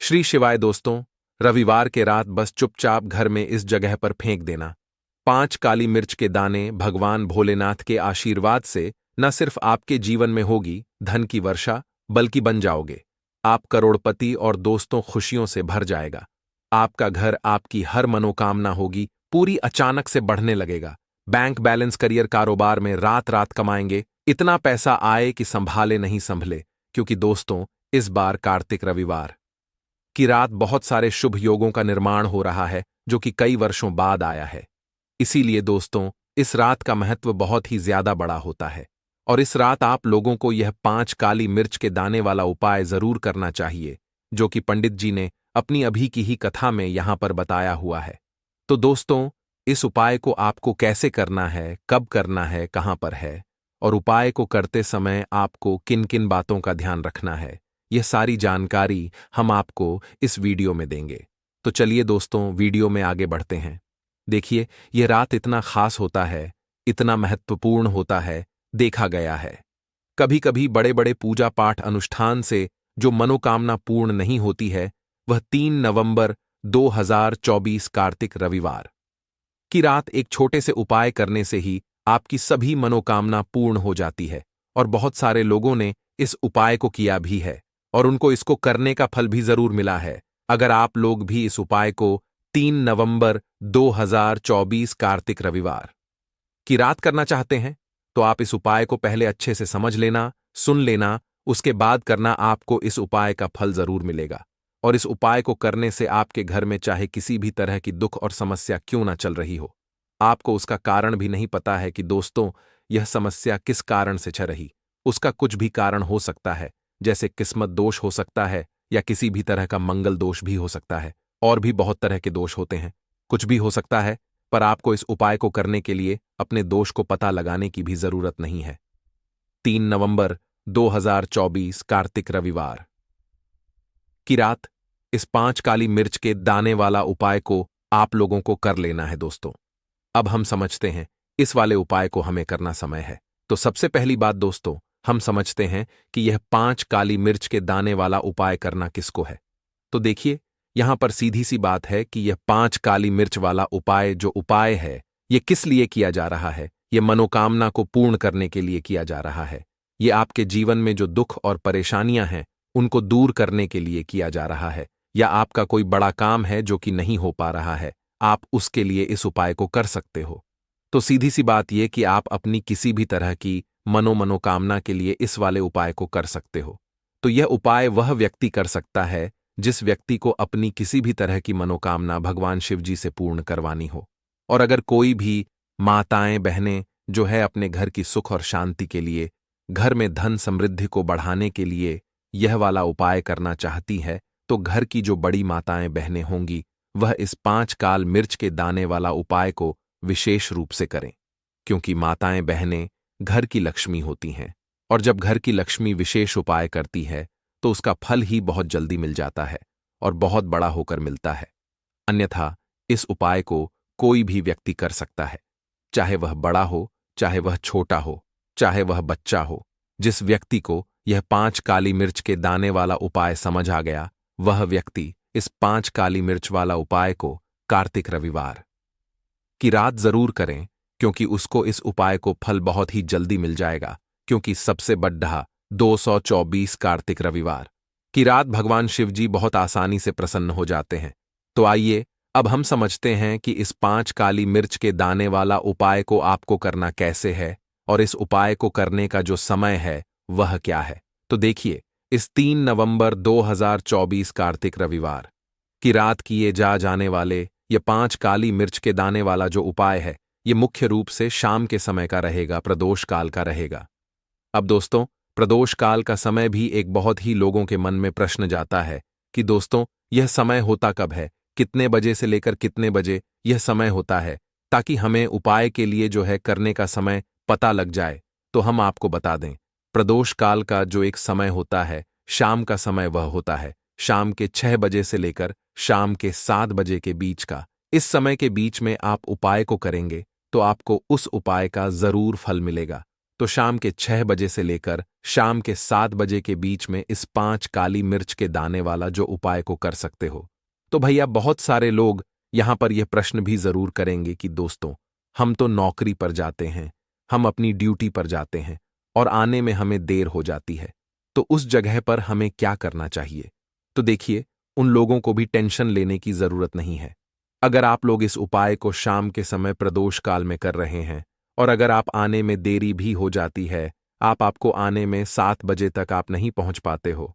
श्री शिवाय दोस्तों। रविवार के रात बस चुपचाप घर में इस जगह पर फेंक देना 5 काली मिर्च के दाने। भगवान भोलेनाथ के आशीर्वाद से न सिर्फ आपके जीवन में होगी धन की वर्षा, बल्कि बन जाओगे आप करोड़पति और दोस्तों खुशियों से भर जाएगा। आपका घर, आपकी हर मनोकामना होगी पूरी, अचानक से बढ़ने लगेगा। बैंक बैलेंस, करियर, कारोबार में रात रात कमाएंगे, इतना पैसा आए कि संभाले नहीं संभले। क्योंकि दोस्तों, इस बार कार्तिक रविवार की रात बहुत सारे शुभ योगों का निर्माण हो रहा है, जो कि कई वर्षों बाद आया है। इसीलिए दोस्तों, इस रात का महत्व बहुत ही ज्यादा बड़ा होता है और इस रात आप लोगों को यह 5 काली मिर्च के दाने वाला उपाय जरूर करना चाहिए, जो कि पंडित जी ने अपनी अभी की ही कथा में यहां पर बताया हुआ है। तो दोस्तों, इस उपाय को आपको कैसे करना है, कब करना है, कहां पर है और उपाय को करते समय आपको किन किन बातों का ध्यान रखना है, यह सारी जानकारी हम आपको इस वीडियो में देंगे। तो चलिए दोस्तों, वीडियो में आगे बढ़ते हैं। देखिए, यह रात इतना खास होता है, इतना महत्वपूर्ण होता है, देखा गया है कभी कभी बड़े बड़े पूजा पाठ अनुष्ठान से जो मनोकामना पूर्ण नहीं होती है, वह 3 नवंबर 2024 कार्तिक रविवार की रात एक छोटे से उपाय करने से ही आपकी सभी मनोकामना पूर्ण हो जाती है। और बहुत सारे लोगों ने इस उपाय को किया भी है और उनको इसको करने का फल भी जरूर मिला है। अगर आप लोग भी इस उपाय को 3 नवंबर 2024 कार्तिक रविवार की रात करना चाहते हैं, तो आप इस उपाय को पहले अच्छे से समझ लेना, सुन लेना, उसके बाद करना। आपको इस उपाय का फल जरूर मिलेगा और इस उपाय को करने से आपके घर में चाहे किसी भी तरह की दुख और समस्या क्यों ना चल रही हो, आपको उसका कारण भी नहीं पता है कि दोस्तों यह समस्या किस कारण से चल रही। उसका कुछ भी कारण हो सकता है, जैसे किस्मत दोष हो सकता है या किसी भी तरह का मंगल दोष भी हो सकता है, और भी बहुत तरह के दोष होते हैं। कुछ भी हो सकता है, पर आपको इस उपाय को करने के लिए अपने दोष को पता लगाने की भी जरूरत नहीं है। 3 नवंबर 2024 कार्तिक रविवार की रात इस 5 काली मिर्च के दाने वाला उपाय को आप लोगों को कर लेना है दोस्तों। अब हम समझते हैं इस वाले उपाय को हमें करना समय है। तो सबसे पहली बात दोस्तों, हम समझते हैं कि यह 5 काली मिर्च के दाने वाला उपाय करना किसको है। तो देखिए, यहां पर सीधी सी बात है कि यह 5 काली मिर्च वाला उपाय जो उपाय है, यह किस लिए किया जा रहा है। यह मनोकामना को पूर्ण करने के लिए किया जा रहा है। यह आपके जीवन में जो दुख और परेशानियां हैं, उनको दूर करने के लिए किया जा रहा है। या आपका कोई बड़ा काम है जो कि नहीं हो पा रहा है, आप उसके लिए इस उपाय को कर सकते हो। तो सीधी सी बात यह कि आप अपनी किसी भी तरह की मनोकामना के लिए इस वाले उपाय को कर सकते हो। तो यह उपाय वह व्यक्ति कर सकता है जिस व्यक्ति को अपनी किसी भी तरह की मनोकामना भगवान शिव जी से पूर्ण करवानी हो। और अगर कोई भी माताएं, बहनें जो है अपने घर की सुख और शांति के लिए, घर में धन समृद्धि को बढ़ाने के लिए यह वाला उपाय करना चाहती है, तो घर की जो बड़ी माताएं, बहनें होंगी, वह इस 5 काल मिर्च के दाने वाला उपाय को विशेष रूप से करें। क्योंकि माताएं, बहनें घर की लक्ष्मी होती हैं और जब घर की लक्ष्मी विशेष उपाय करती है तो उसका फल ही बहुत जल्दी मिल जाता है और बहुत बड़ा होकर मिलता है। अन्यथा इस उपाय को कोई भी व्यक्ति कर सकता है, चाहे वह बड़ा हो, चाहे वह छोटा हो, चाहे वह बच्चा हो। जिस व्यक्ति को यह 5 काली मिर्च के दाने वाला उपाय समझ आ गया, वह व्यक्ति इस 5 काली मिर्च वाला उपाय को कार्तिक रविवार की रात जरूर करें, क्योंकि उसको इस उपाय को फल बहुत ही जल्दी मिल जाएगा। क्योंकि सबसे बड़ा 224 कार्तिक रविवार की रात भगवान शिव जी बहुत आसानी से प्रसन्न हो जाते हैं। तो आइए अब हम समझते हैं कि इस 5 काली मिर्च के दाने वाला उपाय को आपको करना कैसे है और इस उपाय को करने का जो समय है वह क्या है। तो देखिए, इस 3 नवंबर 2024 कार्तिक रविवार की रात किए जाने वाले ये 5 काली मिर्च के दाने वाला जो उपाय है, ये मुख्य रूप से शाम के समय का रहेगा, प्रदोष काल का रहेगा। अब दोस्तों, प्रदोष काल का समय भी एक बहुत ही लोगों के मन में प्रश्न जाता है कि दोस्तों यह समय होता कब है, कितने बजे से लेकर कितने बजे यह समय होता है, ताकि हमें उपाय के लिए जो है करने का समय पता लग जाए। तो हम आपको बता दें, प्रदोष काल का जो एक समय होता है, शाम का समय, वह होता है शाम के 6 बजे से लेकर शाम के 7 बजे के बीच का। इस समय के बीच में आप उपाय को करेंगे तो आपको उस उपाय का जरूर फल मिलेगा। तो शाम के 6 बजे से लेकर शाम के 7 बजे के बीच में इस 5 काली मिर्च के दाने वाला जो उपाय को कर सकते हो। तो भैया बहुत सारे लोग यहां पर यह प्रश्न भी जरूर करेंगे कि दोस्तों, हम तो नौकरी पर जाते हैं, हम अपनी ड्यूटी पर जाते हैं और आने में हमें देर हो जाती है, तो उस जगह पर हमें क्या करना चाहिए? तो देखिए, उन लोगों को भी टेंशन लेने की जरूरत नहीं है। अगर आप लोग इस उपाय को शाम के समय प्रदोष काल में कर रहे हैं और अगर आप आने में देरी भी हो जाती है, आपको आने में 7 बजे तक आप नहीं पहुंच पाते हो,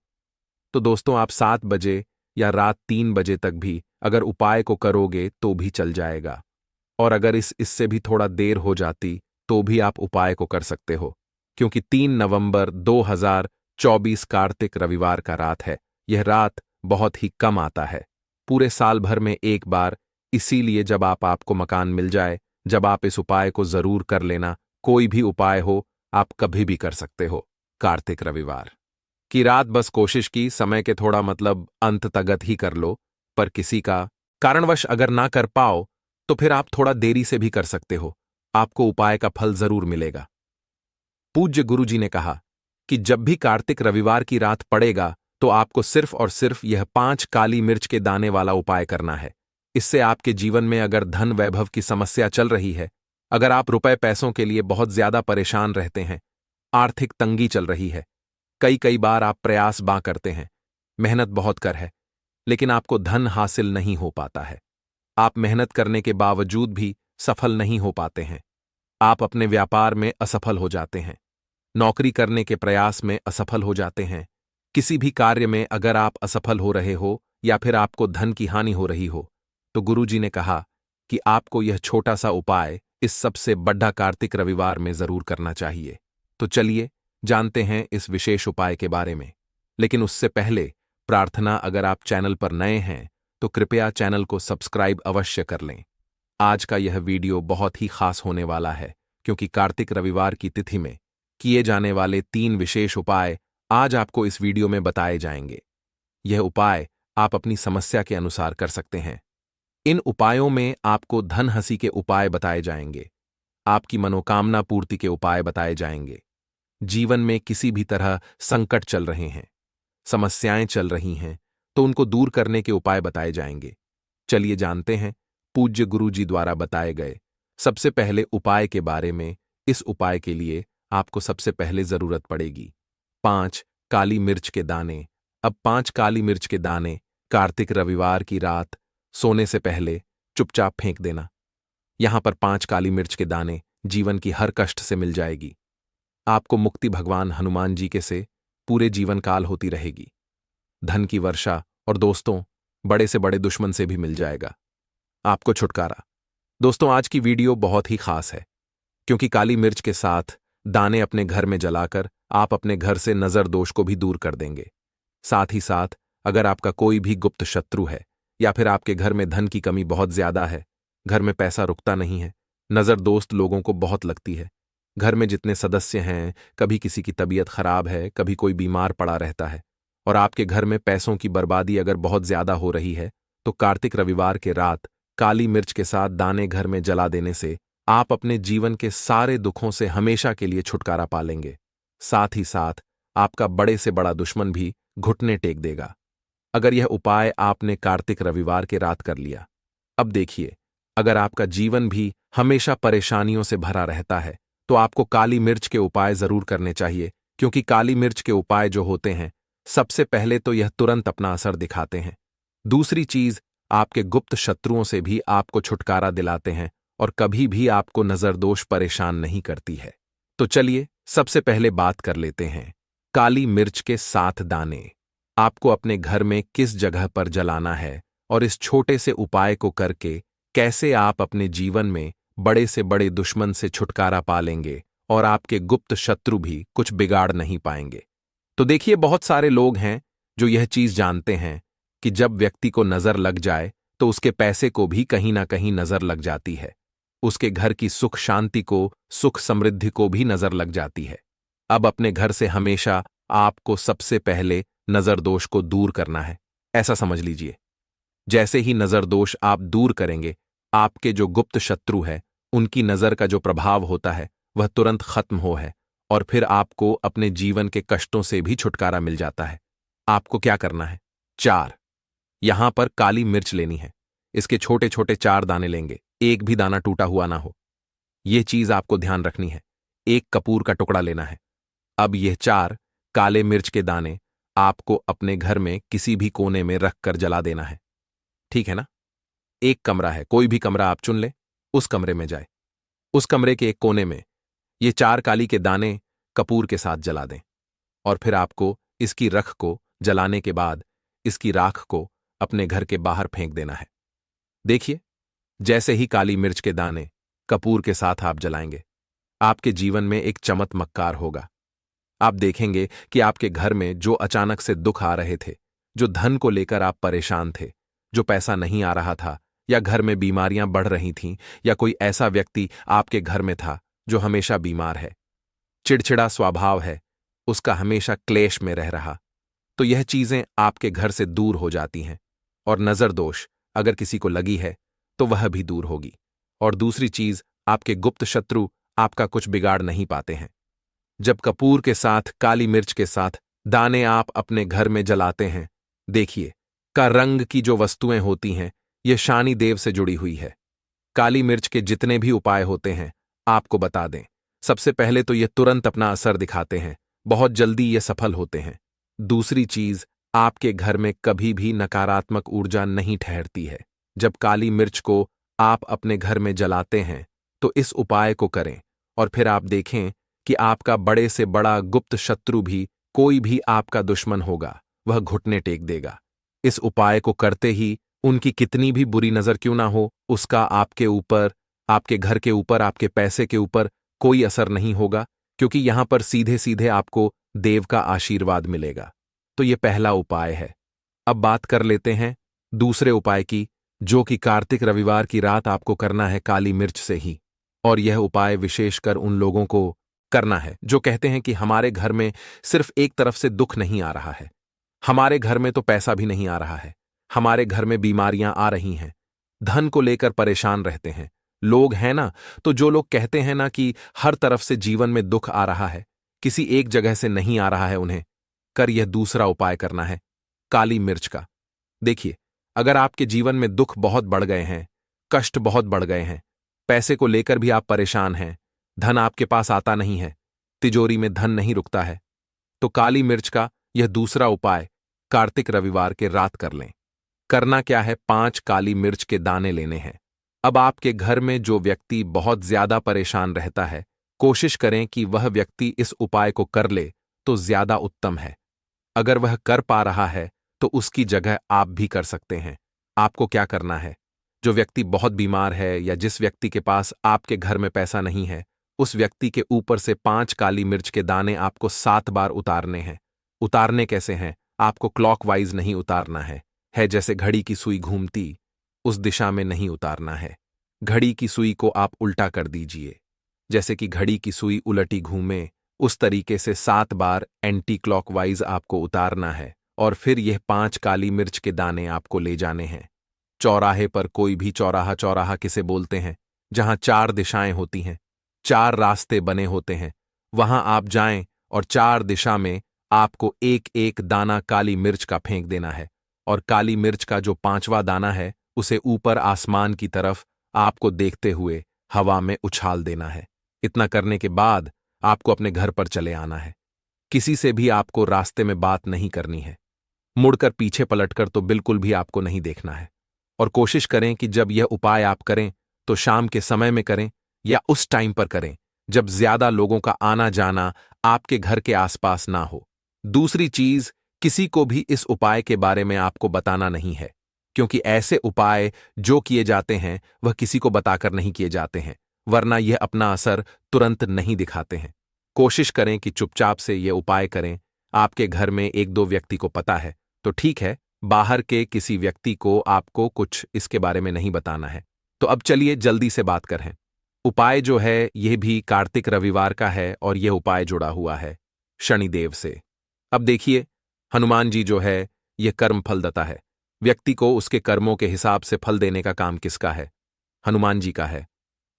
तो दोस्तों आप 7 बजे या रात 3 बजे तक भी अगर उपाय को करोगे तो भी चल जाएगा। और अगर इससे भी थोड़ा देर हो जाती तो भी आप उपाय को कर सकते हो, क्योंकि 3 नवंबर 2024 कार्तिक रविवार का रात है। यह रात बहुत ही कम आता है, पूरे साल भर में एक बार। इसीलिए जब आपको मकान मिल जाए, जब आप इस उपाय को जरूर कर लेना। कोई भी उपाय हो, आप कभी भी कर सकते हो। कार्तिक रविवार की रात बस कोशिश की समय के थोड़ा मतलब अंत तगत ही कर लो, पर किसी का कारणवश अगर ना कर पाओ तो फिर आप थोड़ा देरी से भी कर सकते हो, आपको उपाय का फल जरूर मिलेगा। पूज्य गुरुजी ने कहा कि जब भी कार्तिक रविवार की रात पड़ेगा तो आपको सिर्फ और सिर्फ यह 5 काली मिर्च के दाने वाला उपाय करना है। इससे आपके जीवन में अगर धन वैभव की समस्या चल रही है, अगर आप रुपए पैसों के लिए बहुत ज्यादा परेशान रहते हैं, आर्थिक तंगी चल रही है, कई कई बार आप प्रयास करते हैं, मेहनत बहुत कर है, लेकिन आपको धन हासिल नहीं हो पाता है, आप मेहनत करने के बावजूद भी सफल नहीं हो पाते हैं, आप अपने व्यापार में असफल हो जाते हैं, नौकरी करने के प्रयास में असफल हो जाते हैं, किसी भी कार्य में अगर आप असफल हो रहे हो या फिर आपको धन की हानि हो रही हो, तो गुरुजी ने कहा कि आपको यह छोटा सा उपाय इस सबसे बड़ा कार्तिक रविवार में जरूर करना चाहिए। तो चलिए जानते हैं इस विशेष उपाय के बारे में। लेकिन उससे पहले प्रार्थना, अगर आप चैनल पर नए हैं तो कृपया चैनल को सब्सक्राइब अवश्य कर लें। आज का यह वीडियो बहुत ही खास होने वाला है, क्योंकि कार्तिक रविवार की तिथि में किए जाने वाले 3 विशेष उपाय आज आपको इस वीडियो में बताए जाएंगे। यह उपाय आप अपनी समस्या के अनुसार कर सकते हैं। इन उपायों में आपको धन हंसी के उपाय बताए जाएंगे, आपकी मनोकामना पूर्ति के उपाय बताए जाएंगे। जीवन में किसी भी तरह संकट चल रहे हैं, समस्याएं चल रही हैं, तो उनको दूर करने के उपाय बताए जाएंगे। चलिए जानते हैं पूज्य गुरुजी द्वारा बताए गए सबसे पहले उपाय के बारे में। इस उपाय के लिए आपको सबसे पहले जरूरत पड़ेगी 5 काली मिर्च के दाने। अब 5 काली मिर्च के दाने कार्तिक रविवार की रात सोने से पहले चुपचाप फेंक देना। यहां पर 5 काली मिर्च के दाने जीवन की हर कष्ट से मिल जाएगी। आपको मुक्ति भगवान हनुमान जी के से पूरे जीवन काल होती रहेगी। धन की वर्षा और दोस्तों बड़े से बड़े दुश्मन से भी मिल जाएगा, आपको छुटकारा। दोस्तों आज की वीडियो बहुत ही खास है, क्योंकि काली मिर्च के साथ दाने अपने घर में जलाकर आप अपने घर से नजर दोष को भी दूर कर देंगे। साथ ही साथ अगर आपका कोई भी गुप्त शत्रु है या फिर आपके घर में धन की कमी बहुत ज्यादा है, घर में पैसा रुकता नहीं है, नजर दोस्त लोगों को बहुत लगती है, घर में जितने सदस्य हैं कभी किसी की तबीयत खराब है, कभी कोई बीमार पड़ा रहता है, और आपके घर में पैसों की बर्बादी अगर बहुत ज्यादा हो रही है, तो कार्तिक रविवार के रात काली मिर्च के साथ दाने घर में जला देने से आप अपने जीवन के सारे दुखों से हमेशा के लिए छुटकारा पा लेंगे। साथ ही साथ आपका बड़े से बड़ा दुश्मन भी घुटने टेक देगा, अगर यह उपाय आपने कार्तिक रविवार के रात कर लिया। अब देखिए, अगर आपका जीवन भी हमेशा परेशानियों से भरा रहता है, तो आपको काली मिर्च के उपाय जरूर करने चाहिए, क्योंकि काली मिर्च के उपाय जो होते हैं, सबसे पहले तो यह तुरंत अपना असर दिखाते हैं। दूसरी चीज, आपके गुप्त शत्रुओं से भी आपको छुटकारा दिलाते हैं और कभी भी आपको नजरदोष परेशान नहीं करती है। तो चलिए सबसे पहले बात कर लेते हैं काली मिर्च के 7 दाने आपको अपने घर में किस जगह पर जलाना है, और इस छोटे से उपाय को करके कैसे आप अपने जीवन में बड़े से बड़े दुश्मन से छुटकारा पा लेंगे और आपके गुप्त शत्रु भी कुछ बिगाड़ नहीं पाएंगे। तो देखिए, बहुत सारे लोग हैं जो यह चीज जानते हैं कि जब व्यक्ति को नजर लग जाए तो उसके पैसे को भी कहीं ना कहीं नजर लग जाती है, उसके घर की सुख शांति को, सुख समृद्धि को भी नजर लग जाती है। अब अपने घर से हमेशा आपको सबसे पहले नजर दोष को दूर करना है, ऐसा समझ लीजिए। जैसे ही नजर दोष आप दूर करेंगे, आपके जो गुप्त शत्रु है उनकी नजर का जो प्रभाव होता है वह तुरंत खत्म हो है, और फिर आपको अपने जीवन के कष्टों से भी छुटकारा मिल जाता है। आपको क्या करना है? 4, यहां पर काली मिर्च लेनी है। इसके छोटे छोटे 4 दाने लेंगे, एक भी दाना टूटा हुआ ना हो। यह चीज आपको ध्यान रखनी है। एक कपूर का टुकड़ा लेना है। अब यह 4 काले मिर्च के दाने आपको अपने घर में किसी भी कोने में रखकर जला देना है। ठीक है ना? एक कमरा है, कोई भी कमरा आप चुन ले, उस कमरे में जाए। उस कमरे के एक कोने में ये 4 काली के दाने कपूर के साथ जला दें। और फिर आपको इसकी रख को जलाने के बाद इसकी राख को अपने घर के बाहर फेंक देना है। देखिए, जैसे ही काली मिर्च के दाने कपूर के साथ आप जलाएंगे, आपके जीवन में एक चमत्कार होगा। आप देखेंगे कि आपके घर में जो अचानक से दुख आ रहे थे, जो धन को लेकर आप परेशान थे, जो पैसा नहीं आ रहा था, या घर में बीमारियां बढ़ रही थीं, या कोई ऐसा व्यक्ति आपके घर में था जो हमेशा बीमार है, चिड़चिड़ा स्वभाव है, उसका हमेशा क्लेश में रह रहा, तो यह चीजें आपके घर से दूर हो जाती हैं। और नजर दोष अगर किसी को लगी है तो वह भी दूर होगी। और दूसरी चीज, आपके गुप्त शत्रु आपका कुछ बिगाड़ नहीं पाते हैं। जब कपूर के साथ काली मिर्च के साथ दाने आप अपने घर में जलाते हैं, देखिए का रंग की जो वस्तुएं होती हैं, ये शनि देव से जुड़ी हुई है। काली मिर्च के जितने भी उपाय होते हैं आपको बता दें, सबसे पहले तो ये तुरंत अपना असर दिखाते हैं, बहुत जल्दी ये सफल होते हैं। दूसरी चीज, आपके घर में कभी भी नकारात्मक ऊर्जा नहीं ठहरती है। जब काली मिर्च को आप अपने घर में जलाते हैं तो इस उपाय को करें और फिर आप देखें कि आपका बड़े से बड़ा गुप्त शत्रु भी, कोई भी आपका दुश्मन होगा, वह घुटने टेक देगा। इस उपाय को करते ही उनकी कितनी भी बुरी नजर क्यों ना हो, उसका आपके ऊपर, आपके घर के ऊपर, आपके पैसे के ऊपर कोई असर नहीं होगा, क्योंकि यहां पर सीधे सीधे आपको देव का आशीर्वाद मिलेगा। तो यह पहला उपाय है। अब बात कर लेते हैं दूसरे उपाय की, जो कि कार्तिक रविवार की रात आपको करना है काली मिर्च से ही। और यह उपाय विशेषकर उन लोगों को करना है जो कहते हैं कि हमारे घर में सिर्फ एक तरफ से दुख नहीं आ रहा है, हमारे घर में तो पैसा भी नहीं आ रहा है, हमारे घर में बीमारियां आ रही हैं, धन को लेकर परेशान रहते हैं। लोग हैं ना, तो जो लोग कहते हैं ना कि हर तरफ से जीवन में दुख आ रहा है, किसी एक जगह से नहीं आ रहा है, उन्हें कर यह दूसरा उपाय करना है काली मिर्च का। देखिए, अगर आपके जीवन में दुख बहुत बढ़ गए हैं, कष्ट बहुत बढ़ गए हैं, पैसे को लेकर भी आप परेशान हैं, धन आपके पास आता नहीं है, तिजोरी में धन नहीं रुकता है, तो काली मिर्च का यह दूसरा उपाय कार्तिक रविवार के रात कर लें। करना क्या है? 5 काली मिर्च के दाने लेने हैं। अब आपके घर में जो व्यक्ति बहुत ज्यादा परेशान रहता है, कोशिश करें कि वह व्यक्ति इस उपाय को कर ले तो ज्यादा उत्तम है। अगर वह कर पा रहा है तो उसकी जगह आप भी कर सकते हैं। आपको क्या करना है? जो व्यक्ति बहुत बीमार है या जिस व्यक्ति के पास आपके घर में पैसा नहीं है, उस व्यक्ति के ऊपर से 5 काली मिर्च के दाने आपको 7 बार उतारने हैं। उतारने कैसे हैं? आपको क्लॉकवाइज नहीं उतारना है जैसे घड़ी की सुई घूमती, उस दिशा में नहीं उतारना है। घड़ी की सुई को आप उल्टा कर दीजिए, जैसे कि घड़ी की सुई उलटी घूमे, उस तरीके से 7 बार एंटी क्लॉकवाइज आपको उतारना है। और फिर यह 5 काली मिर्च के दाने आपको ले जाने हैं चौराहे पर। कोई भी चौराहा, चौराहा किसे बोलते हैं? जहां 4 दिशाएं होती हैं, 4 रास्ते बने होते हैं, वहां आप जाएं और 4 दिशा में आपको एक एक दाना काली मिर्च का फेंक देना है। और काली मिर्च का जो 5वां दाना है, उसे ऊपर आसमान की तरफ आपको देखते हुए हवा में उछाल देना है। इतना करने के बाद आपको अपने घर पर चले आना है। किसी से भी आपको रास्ते में बात नहीं करनी है, मुड़कर पीछे पलटकर तो बिल्कुल भी आपको नहीं देखना है। और कोशिश करें कि जब यह उपाय आप करें तो शाम के समय में करें या उस टाइम पर करें जब ज्यादा लोगों का आना जाना आपके घर के आसपास ना हो। दूसरी चीज, किसी को भी इस उपाय के बारे में आपको बताना नहीं है, क्योंकि ऐसे उपाय जो किए जाते हैं वह किसी को बताकर नहीं किए जाते हैं, वरना यह अपना असर तुरंत नहीं दिखाते हैं। कोशिश करें कि चुपचाप से ये उपाय करें। आपके घर में 1-2 व्यक्ति को पता है तो ठीक है, बाहर के किसी व्यक्ति को आपको कुछ इसके बारे में नहीं बताना है। तो अब चलिए जल्दी से बात करें। उपाय जो है यह भी कार्तिक रविवार का है और यह उपाय जुड़ा हुआ है शनिदेव से। अब देखिए, हनुमान जी जो है यह कर्म फलदाता है। व्यक्ति को उसके कर्मों के हिसाब से फल देने का काम किसका है? हनुमान जी का है।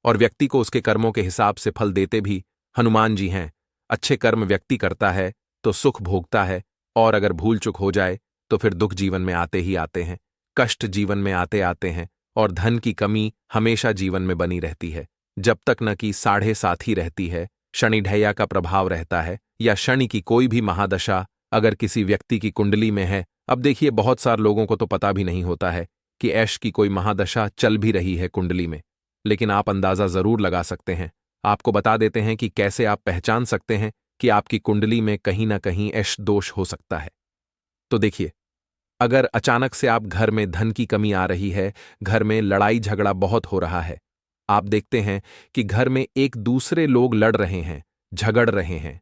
और व्यक्ति को उसके कर्मों के हिसाब से फल देते भी हनुमान जी हैं। अच्छे कर्म व्यक्ति करता है तो सुख भोगता है, और अगर भूल चुक हो जाए तो फिर दुख जीवन में आते ही आते हैं, कष्ट जीवन में आते आते हैं, और धन की कमी हमेशा जीवन में बनी रहती है, जब तक न कि 7.5 ही रहती है, शनि ढैया का प्रभाव रहता है, या शनि की कोई भी महादशा अगर किसी व्यक्ति की कुंडली में है। अब देखिए, बहुत सारे लोगों को तो पता भी नहीं होता है कि ऐश की कोई महादशा चल भी रही है कुंडली में, लेकिन आप अंदाजा जरूर लगा सकते हैं। आपको बता देते हैं कि कैसे आप पहचान सकते हैं कि आपकी कुंडली में कहीं ना कहीं ऐश दोष हो सकता है। तो देखिए, अगर अचानक से आप घर में धन की कमी आ रही है, घर में लड़ाई झगड़ा बहुत हो रहा है, आप देखते हैं कि घर में एक दूसरे लोग लड़ रहे हैं, झगड़ रहे हैं,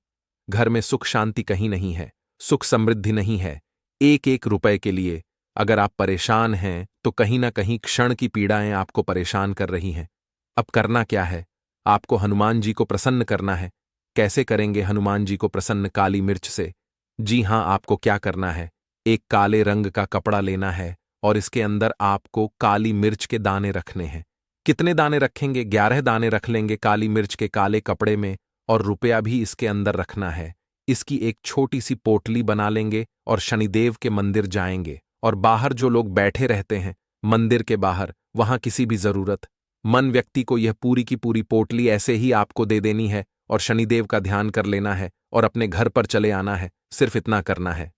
घर में सुख शांति कहीं नहीं है, सुख समृद्धि नहीं है, एक एक रुपए के लिए अगर आप परेशान हैं तो कहीं ना कहीं क्षण की पीड़ाएं आपको परेशान कर रही हैं। अब करना क्या है? आपको हनुमान जी को प्रसन्न करना है। कैसे करेंगे हनुमान जी को प्रसन्न? काली मिर्च से। जी हां, आपको क्या करना है, एक काले रंग का कपड़ा लेना है और इसके अंदर आपको काली मिर्च के दाने रखने हैं। कितने दाने रखेंगे? 11 दाने रख लेंगे काली मिर्च के काले कपड़े में, और रुपया भी इसके अंदर रखना है। इसकी एक छोटी सी पोटली बना लेंगे और शनिदेव के मंदिर जाएंगे, और बाहर जो लोग बैठे रहते हैं मंदिर के बाहर, वहां किसी भी जरूरत मन व्यक्ति को यह पूरी की पूरी पोटली ऐसे ही आपको दे देनी है, और शनिदेव का ध्यान कर लेना है और अपने घर पर चले आना है। सिर्फ इतना करना है।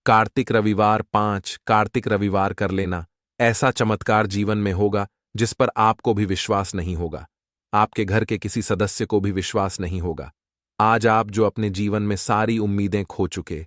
कार्तिक रविवार 5 कार्तिक रविवार कर लेना। ऐसा चमत्कार जीवन में होगा जिस पर आपको भी विश्वास नहीं होगा, आपके घर के किसी सदस्य को भी विश्वास नहीं होगा। आज आप जो अपने जीवन में सारी उम्मीदें खो चुके,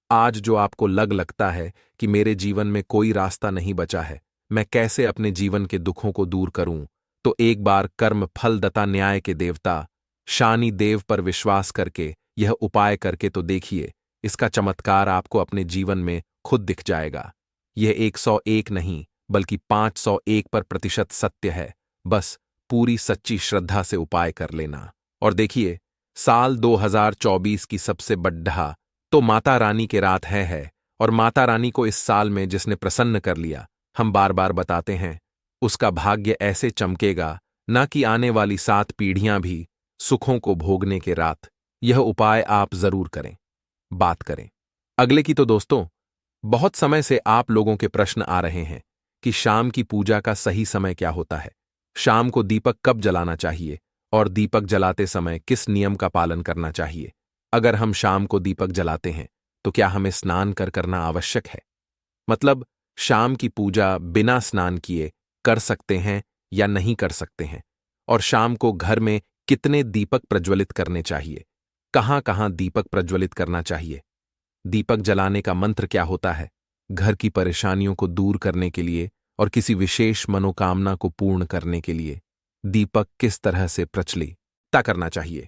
आज जो आपको लगता है कि मेरे जीवन में कोई रास्ता नहीं बचा है, मैं कैसे अपने जीवन के दुखों को दूर करूं, तो एक बार कर्म फलदाता न्याय के देवता शानी देव पर विश्वास करके यह उपाय करके तो देखिए। इसका चमत्कार आपको अपने जीवन में खुद दिख जाएगा। यह 101 नहीं बल्कि 501% सत्य है। बस पूरी सच्ची श्रद्धा से उपाय कर लेना। और देखिए, साल 2024 की सबसे बड्ढा तो माता रानी के रात है, और माता रानी को इस साल में जिसने प्रसन्न कर लिया, हम बार बार बताते हैं, उसका भाग्य ऐसे चमकेगा ना कि आने वाली 7 पीढ़ियां भी सुखों को भोगने के रात। यह उपाय आप जरूर करें। बात करें अगले की, तो दोस्तों, बहुत समय से आप लोगों के प्रश्न आ रहे हैं कि शाम की पूजा का सही समय क्या होता है, शाम को दीपक कब जलाना चाहिए, और दीपक जलाते समय किस नियम का पालन करना चाहिए। अगर हम शाम को दीपक जलाते हैं तो क्या हमें स्नान करना आवश्यक है? मतलब शाम की पूजा बिना स्नान किए कर सकते हैं या नहीं कर सकते हैं? और शाम को घर में कितने दीपक प्रज्वलित करने चाहिए? कहां कहां दीपक प्रज्वलित करना चाहिए? दीपक जलाने का मंत्र क्या होता है? घर की परेशानियों को दूर करने के लिए और किसी विशेष मनोकामना को पूर्ण करने के लिए दीपक किस तरह से प्रज्वलित करना चाहिए?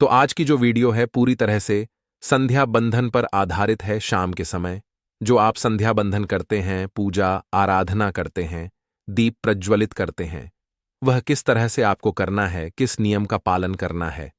तो आज की जो वीडियो है पूरी तरह से संध्या बंधन पर आधारित है। शाम के समय जो आप संध्या बंधन करते हैं, पूजा आराधना करते हैं, दीप प्रज्वलित करते हैं, वह किस तरह से आपको करना है, किस नियम का पालन करना है।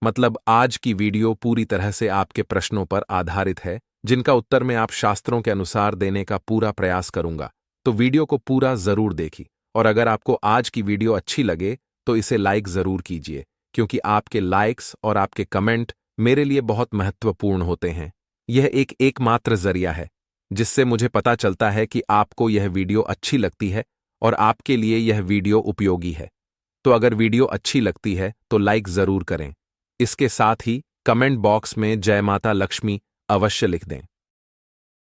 मतलब आज की वीडियो पूरी तरह से आपके प्रश्नों पर आधारित है, जिनका उत्तर मैं आप शास्त्रों के अनुसार देने का पूरा प्रयास करूंगा। तो वीडियो को पूरा जरूर देखिए, और अगर आपको आज की वीडियो अच्छी लगे तो इसे लाइक जरूर कीजिए, क्योंकि आपके लाइक्स और आपके कमेंट मेरे लिए बहुत महत्वपूर्ण होते हैं। यह एक एकमात्र जरिया है जिससे मुझे पता चलता है कि आपको यह वीडियो अच्छी लगती है और आपके लिए यह वीडियो उपयोगी है। तो अगर वीडियो अच्छी लगती है तो लाइक जरूर करें। इसके साथ ही कमेंट बॉक्स में जय माता लक्ष्मी अवश्य लिख दें।